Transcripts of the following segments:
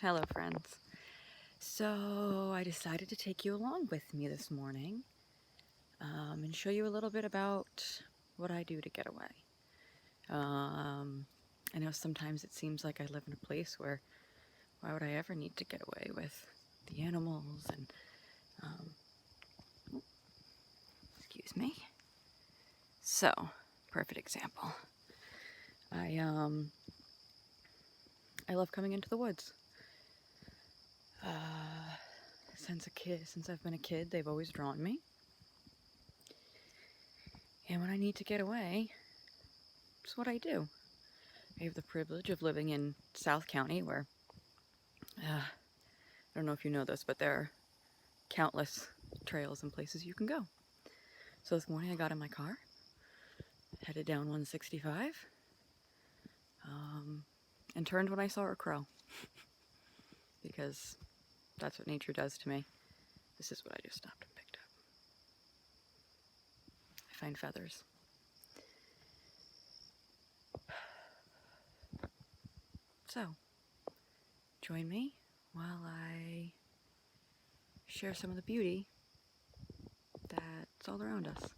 Hello, friends. So I decided to take you along with me this morning and show you a little bit about what I do to get away. I know sometimes it seems like I live in a place where why would I ever need to get away with the animals and excuse me. So, perfect example. I love coming into the woods. Since I've been a kid, they've always drawn me. And when I need to get away, it's what I do. I have the privilege of living in South County where, I don't know if you know this, but there are countless trails and places you can go. So this morning I got in my car, headed down 165, and turned when I saw a crow. Because that's what nature does to me. This is what I just stopped and picked up. I find feathers. So, join me while I share some of the beauty that's all around us.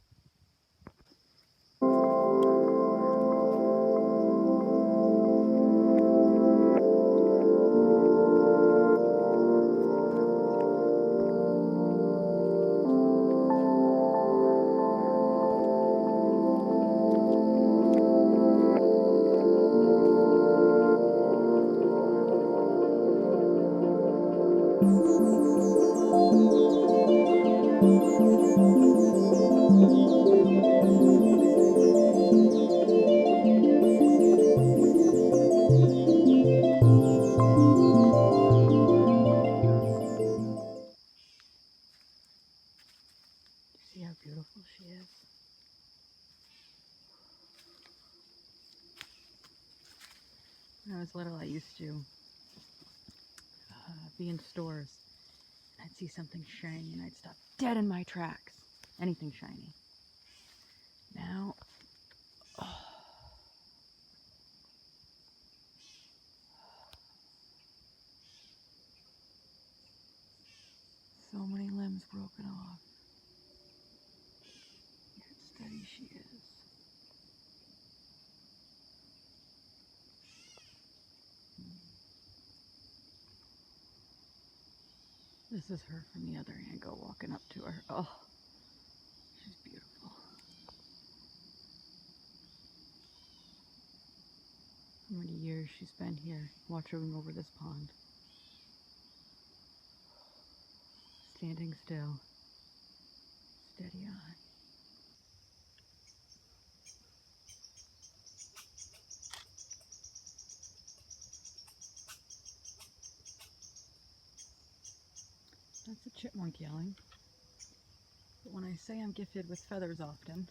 See how beautiful she is? When I was little, I used to be in stores. I'd see something shiny and I'd stop dead in my tracks. Anything shiny. Now, so many limbs broken off. Look how steady she is. This is her from the other angle walking up to her. Oh, she's beautiful. How many years she's been here watching over this pond. Standing still. Steady on. That's a chipmunk yelling. But when I say I'm gifted with feathers often,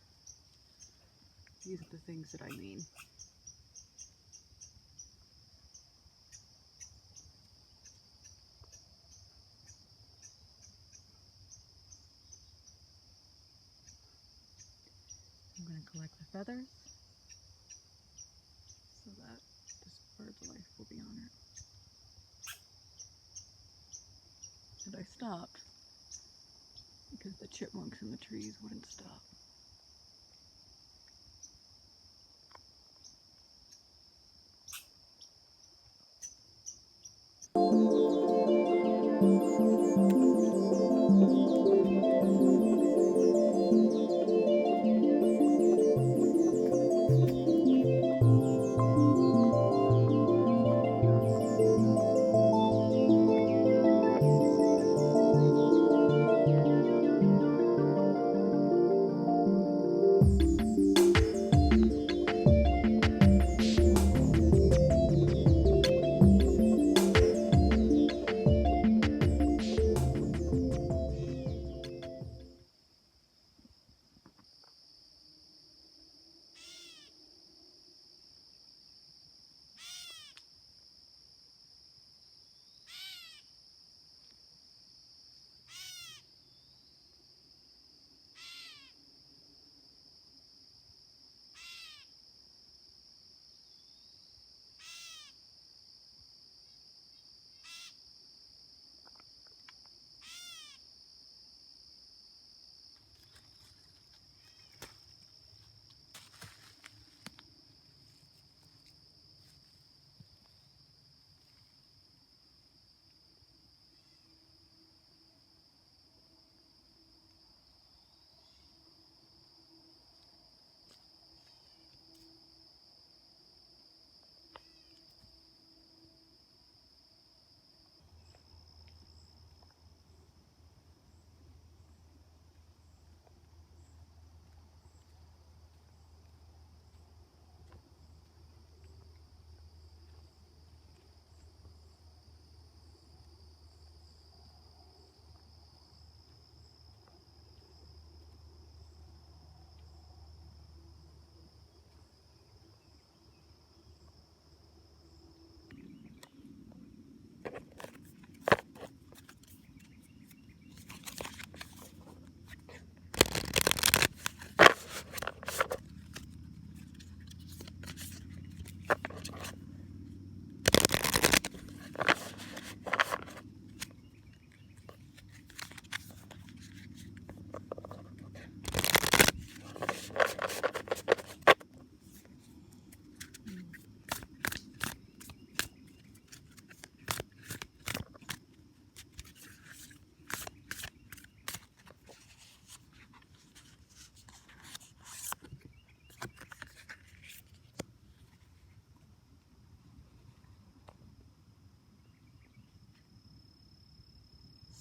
these are the things that I mean. I'm going to collect the feathers so that this bird's life will be honored. And I stopped because the chipmunks in the trees wouldn't stop.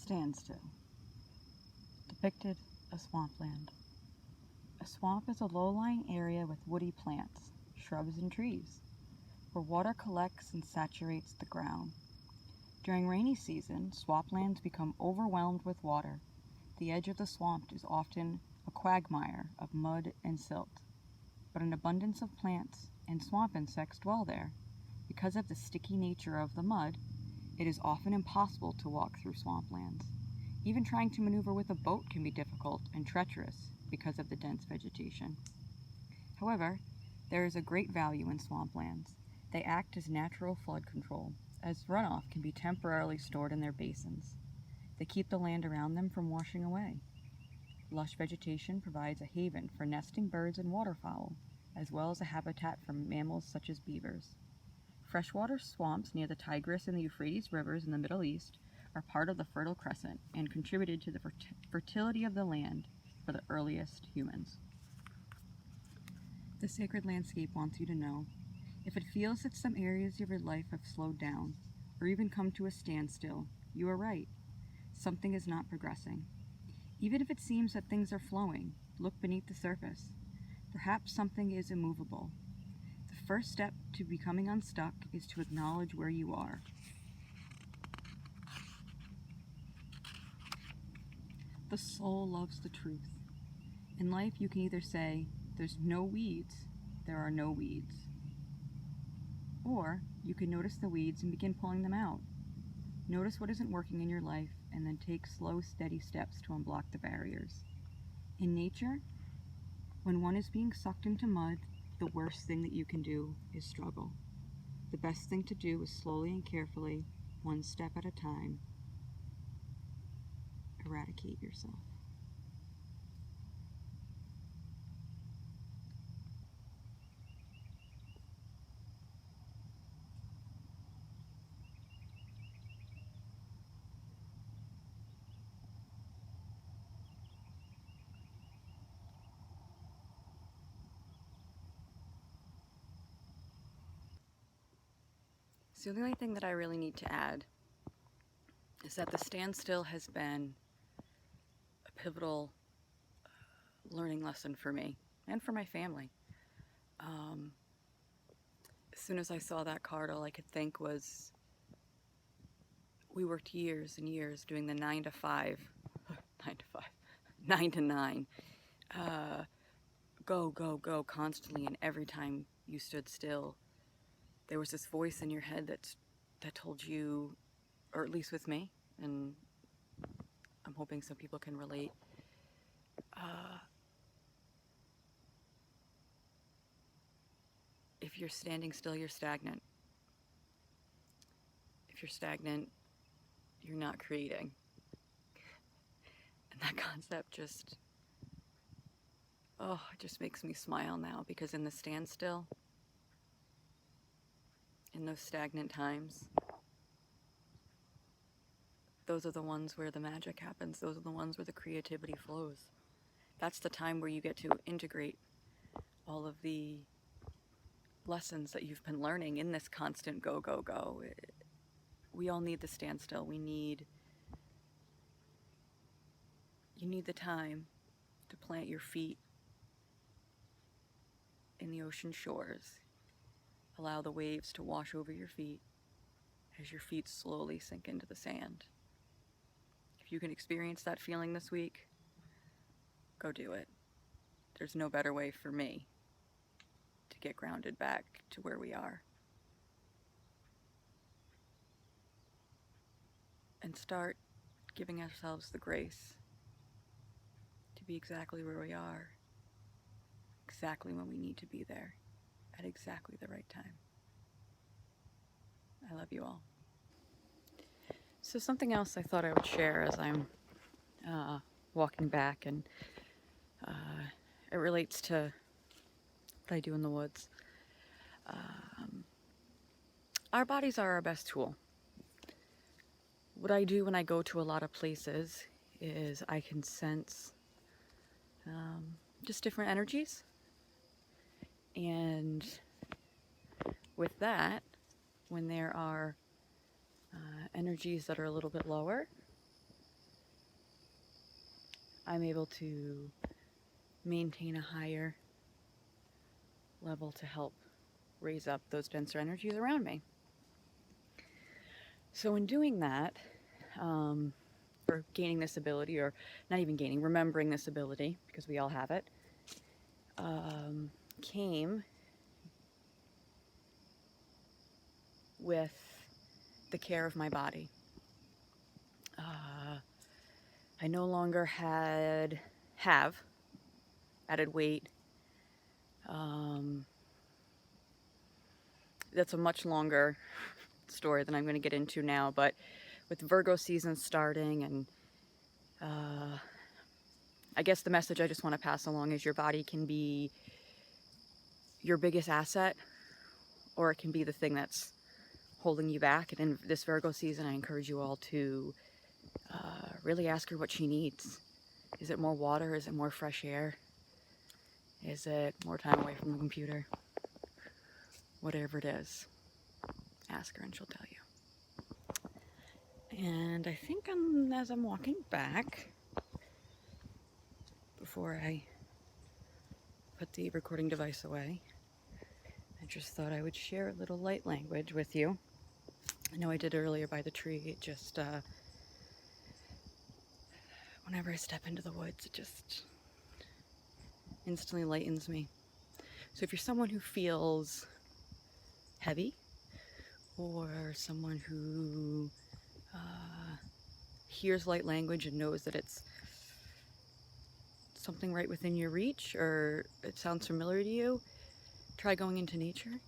standstill. Depicted a swampland. A swamp is a low-lying area with woody plants, shrubs, and trees, where water collects and saturates the ground. During rainy season, swamplands become overwhelmed with water. The edge of the swamp is often a quagmire of mud and silt, but an abundance of plants and swamp insects dwell there. Because of the sticky nature of the mud, it is often impossible to walk through swamplands. Even trying to maneuver with a boat can be difficult and treacherous because of the dense vegetation. However, there is a great value in swamplands. They act as natural flood control, as runoff can be temporarily stored in their basins. They keep the land around them from washing away. Lush vegetation provides a haven for nesting birds and waterfowl, as well as a habitat for mammals such as beavers. Freshwater swamps near the Tigris and the Euphrates rivers in the Middle East are part of the Fertile Crescent and contributed to the fertility of the land for the earliest humans. The sacred landscape wants you to know, if it feels that some areas of your life have slowed down, or even come to a standstill, you are right. Something is not progressing. Even if it seems that things are flowing, look beneath the surface. Perhaps something is immovable. The first step to becoming unstuck is to acknowledge where you are. The soul loves the truth. In life, you can either say, there's no weeds, there are no weeds. Or you can notice the weeds and begin pulling them out. Notice what isn't working in your life and then take slow, steady steps to unblock the barriers. In nature, when one is being sucked into mud, the worst thing that you can do is struggle. The best thing to do is slowly and carefully, one step at a time, eradicate yourself. So the only thing that I really need to add is that the standstill has been a pivotal learning lesson for me and for my family. As soon as I saw that card, all I could think was, we worked years and years doing the 9 to 5, 9 to 5, 9 to 9, go, go, go constantly, and every time you stood still, there was this voice in your head that told you, or at least with me, and I'm hoping some people can relate, if you're standing still, you're stagnant. If you're stagnant, you're not creating. And that concept just, it just makes me smile now, because in the standstill, in those stagnant times, those are the ones where the magic happens. Those are the ones where the creativity flows. That's the time where you get to integrate all of the lessons that you've been learning in this constant go, go, go. We all need the standstill. You need the time to plant your feet in the ocean shores. Allow the waves to wash over your feet as your feet slowly sink into the sand. If you can experience that feeling this week, go do it. There's no better way for me to get grounded back to where we are. And start giving ourselves the grace to be exactly where we are, exactly when we need to be there, at exactly the right time. I love you all. So something else I thought I would share as I'm walking back, and it relates to what I do in the woods. Our bodies are our best tool. What I do when I go to a lot of places is I can sense just different energies. And with that, when there are energies that are a little bit lower, I'm able to maintain a higher level to help raise up those denser energies around me. So in doing that, or gaining this ability, or not even gaining, remembering this ability, because we all have it, came with the care of my body. I no longer have added weight. That's a much longer story than I'm going to get into now, but with Virgo season starting, and I guess the message I just want to pass along is your body can be your biggest asset, or it can be the thing that's holding you back. And in this Virgo season, I encourage you all to really ask her what she needs. Is it more water? Is it more fresh air? Is it more time away from the computer? Whatever it is, ask her and she'll tell you. And I think as I'm walking back, before I put the recording device away, I just thought I would share a little light language with you. I know I did earlier by the tree. It just, whenever I step into the woods, it just instantly lightens me. So if you're someone who feels heavy, or someone who hears light language and knows that it's something right within your reach, or it sounds familiar to you, try going into nature.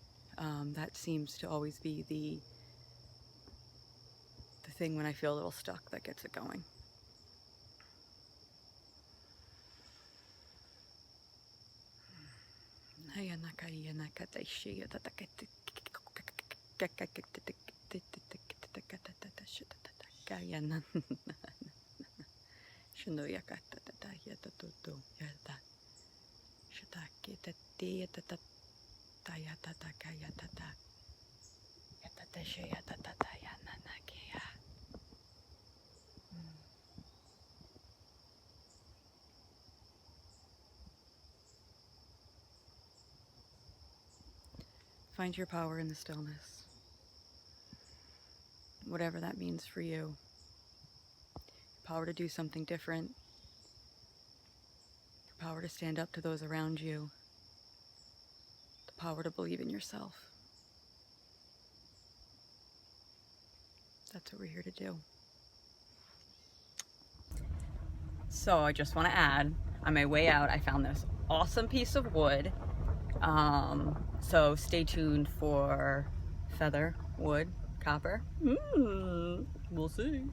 That seems to always be the thing when I feel a little stuck that gets it going. Find your power in the stillness, whatever that means for you. Power to do something different, the power to stand up to those around you, the power to believe in yourself. That's what we're here to do. So I just want to add, on my way out, I found this awesome piece of wood. So stay tuned for feather, wood, copper. We'll see.